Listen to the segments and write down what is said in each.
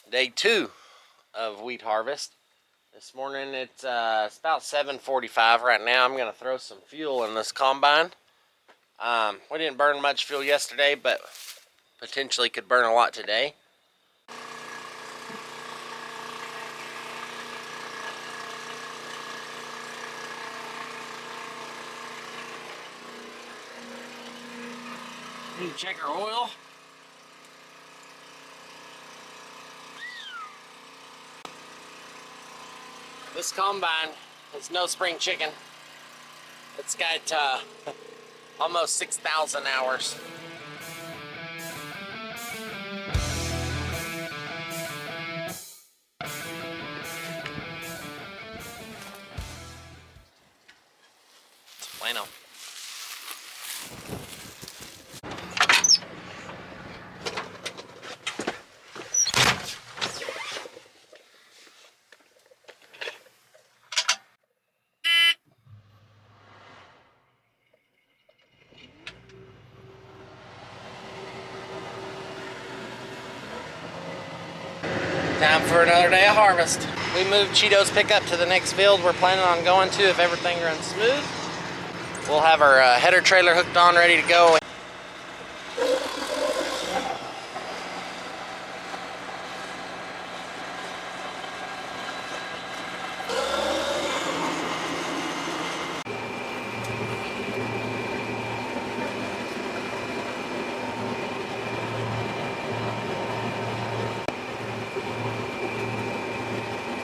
Day 2 of wheat harvest. This morning it's about 7:45 right now. I'm going to throw some fuel in this combine. We didn't burn much fuel yesterday, but potentially could burn a lot today. Need to check our oil. This combine is no spring chicken. It's got almost 6,000 hours. It's bueno. Time for another day of harvest. We moved Cheeto's pickup to the next field we're planning on going to if everything runs smooth. We'll have our header trailer hooked on, ready to go.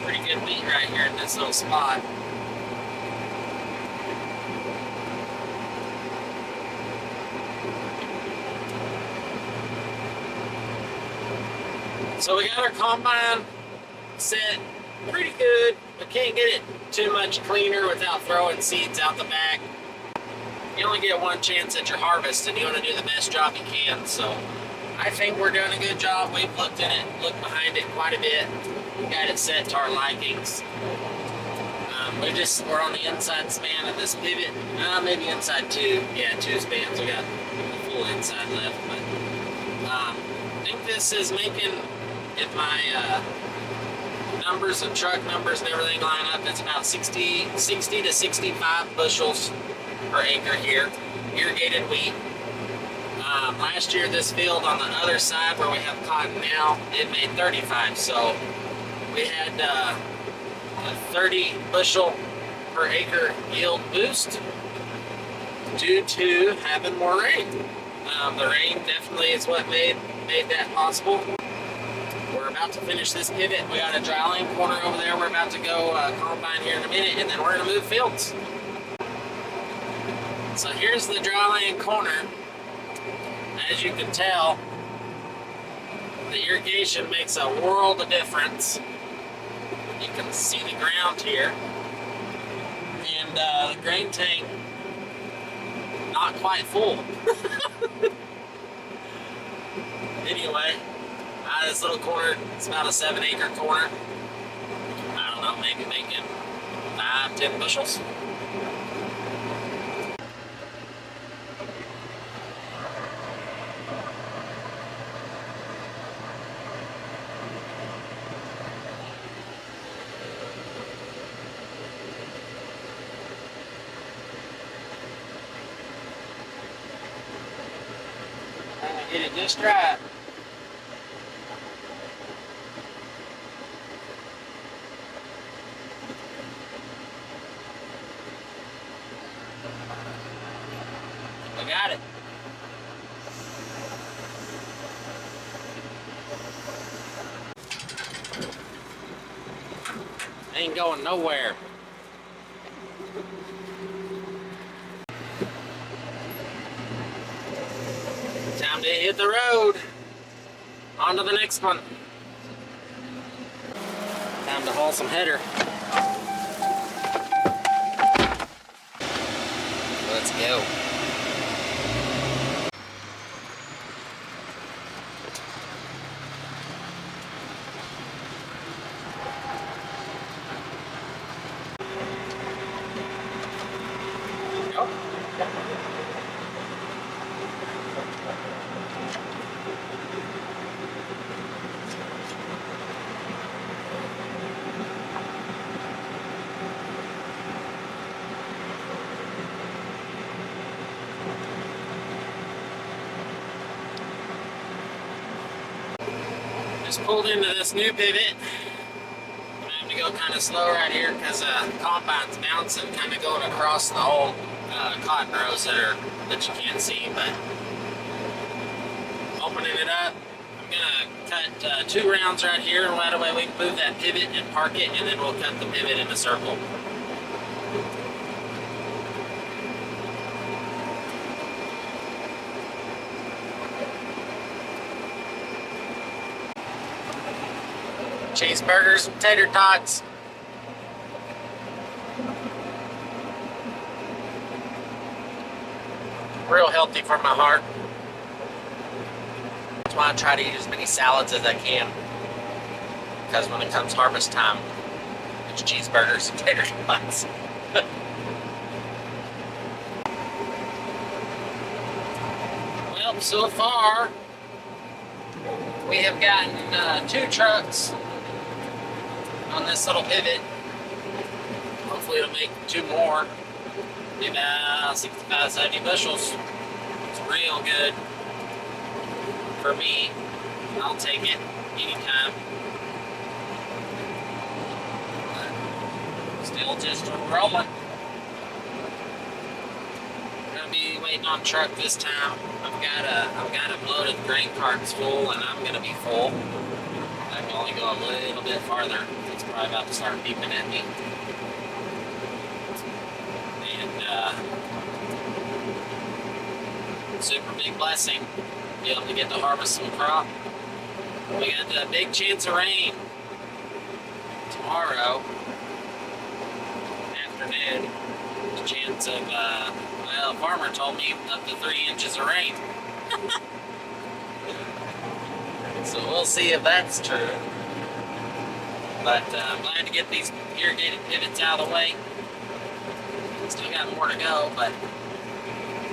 Pretty good wheat right here in this little spot. So we got our combine set pretty good, but can't get it too much cleaner without throwing seeds out the back. You only get one chance at your harvest, and you want to do the best job you can. So I think we're doing a good job. We've looked at it, looked behind it quite a bit. We got it set to our likings. We're on the inside span of this pivot. Maybe inside 2. Yeah, 2 spans. We got the full inside left, but I think this is making, if my numbers and truck numbers and everything line up, it's about 60 to 65 bushels per acre here, irrigated wheat. Last year, this field on the other side where we have cotton now, it made 35. So we had a 30 bushel per acre yield boost due to having more rain. The rain definitely is what made that possible. We're about to finish this pivot. We got a dry land corner over there. We're about to go combine here in a minute, and then we're going to move fields. So here's the dry land corner. As you can tell, the irrigation makes a world of difference. You can see the ground here. And the grain tank, not quite full. Anyway, out of this little corner, it's about a 7-acre corner. I don't know, maybe making 5-10 bushels. Get it just right. We got it. Ain't going nowhere. Time to hit the road. On to the next one. Time to haul some header. Let's go. Just pulled into this new pivot. I'm having to go kind of slow right here because combine's bouncing, kind of going across the whole cotton rows that you can't see. But opening it up, I'm gonna cut 2 rounds right here, and that way we can move that pivot and park it, and then we'll cut the pivot in a circle. Cheeseburgers, tater tots. Real healthy for my heart. That's why I try to eat as many salads as I can. Because when it comes harvest time, it's cheeseburgers and tater tots. Well, so far, we have gotten 2 trucks on this little pivot. Hopefully it'll make 2 more. Maybe about 65, 70 bushels. It's real good for me. I'll take it anytime. But still just rolling. Gonna be waiting on truck this time. I've got them loaded grain carts full, and I'm gonna be full. I can only go a little bit farther. It's probably about to start beeping at me. And super big blessing to be able to get to harvest some crop. We got the big chance of rain tomorrow afternoon. The chance of well, a farmer told me up to 3 inches of rain. So we'll see if that's true. But I'm glad to get these irrigated pivots out of the way. Still got more to go, but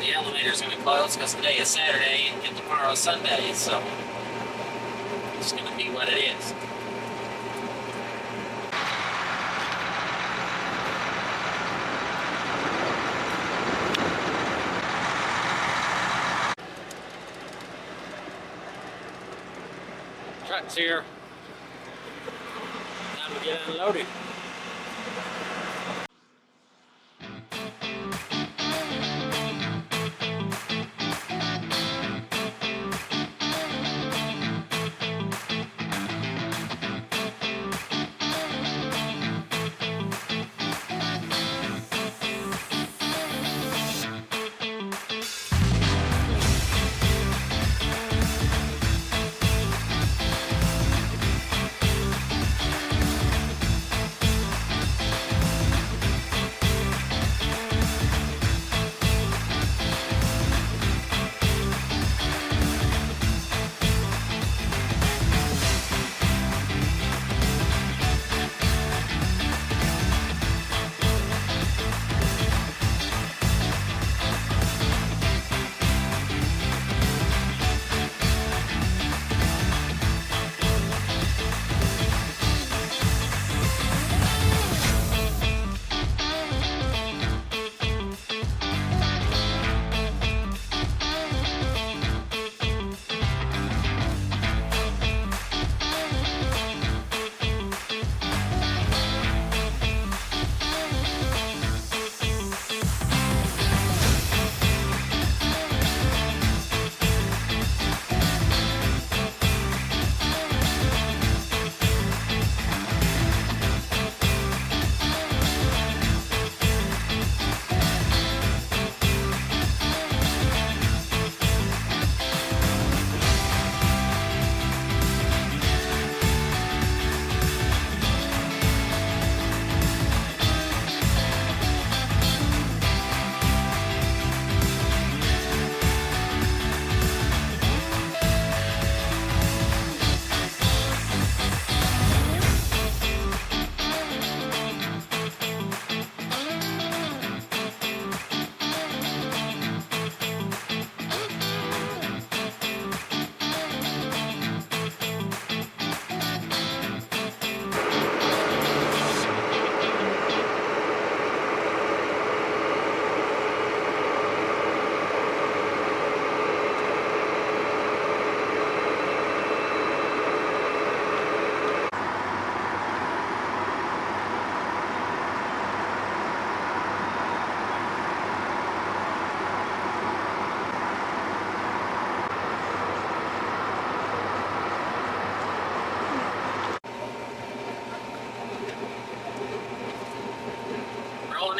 the elevator's going to close because today is Saturday and tomorrow is Sunday, so it's going to be what it is. Truck's here. Time to get unloaded.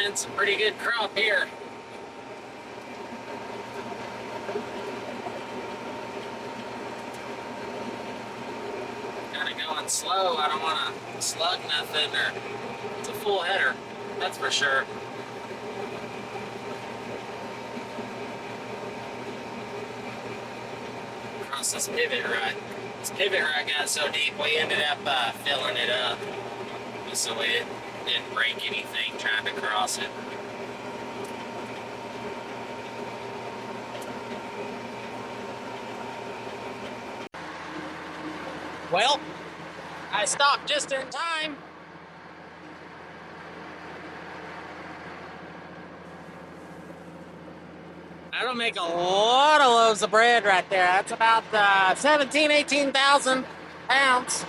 in some pretty good crop here. Kind of going slow. I don't want to slug nothing, or it's a full header, that's for sure. Across this pivot rut. This pivot rut got so deep we ended up filling it up so it didn't break anything trying to cross it. Well, I stopped just in time. That'll make a lot of loaves of bread right there. That's about 18,000 pounds.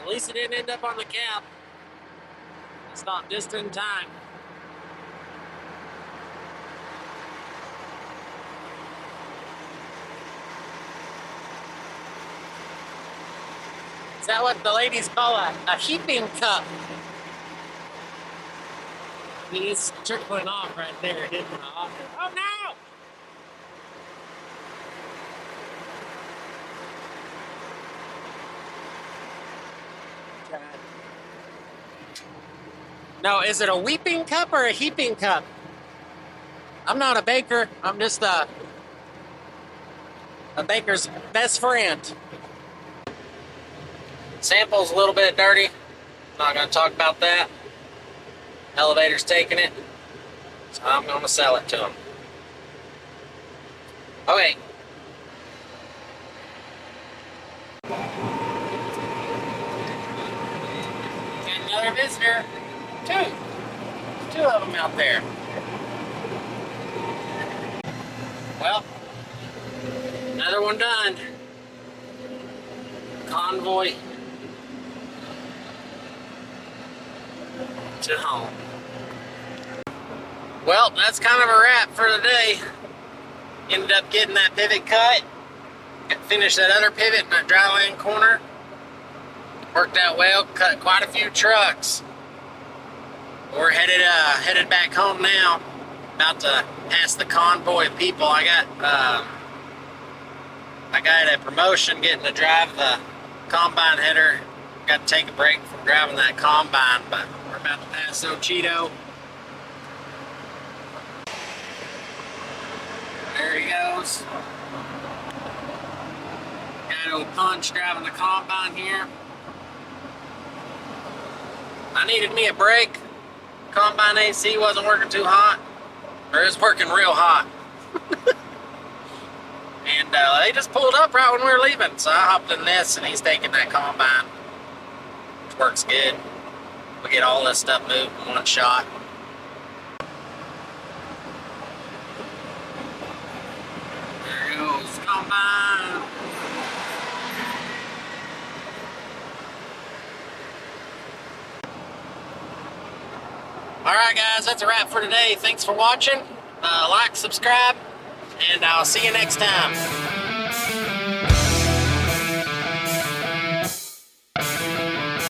At least it didn't end up on the cap. I stopped just in time. Is that what the ladies call a heaping cup? He's trickling off right there, hitting the auger. Oh no! No, is it a weeping cup or a heaping cup? I'm not a baker. I'm just a baker's best friend. Sample's a little bit dirty. Not going to talk about that. Elevator's taking it, so I'm going to sell it to him. Okay. Got another visitor. Two of them out there. Well, another one done. Convoy to home. Well, that's kind of a wrap for today. Ended up getting that pivot cut. Finished that other pivot in that dry land corner. Worked out well, cut quite a few trucks. We're headed back home now. About to pass the convoy of people. I got a promotion getting to drive the combine header. Got to take a break from driving that combine, but we're about to pass Ocheeto. There he goes. Got old Punch driving the combine here. I needed me a break. Combine AC wasn't working too hot, or it was working real hot. And they just pulled up right when we were leaving, so I hopped in this and he's taking that combine, which works good. We get all this stuff moved in one shot. There goes combine. Alright guys, that's a wrap for today. Thanks for watching. Like, subscribe, and I'll see you next time.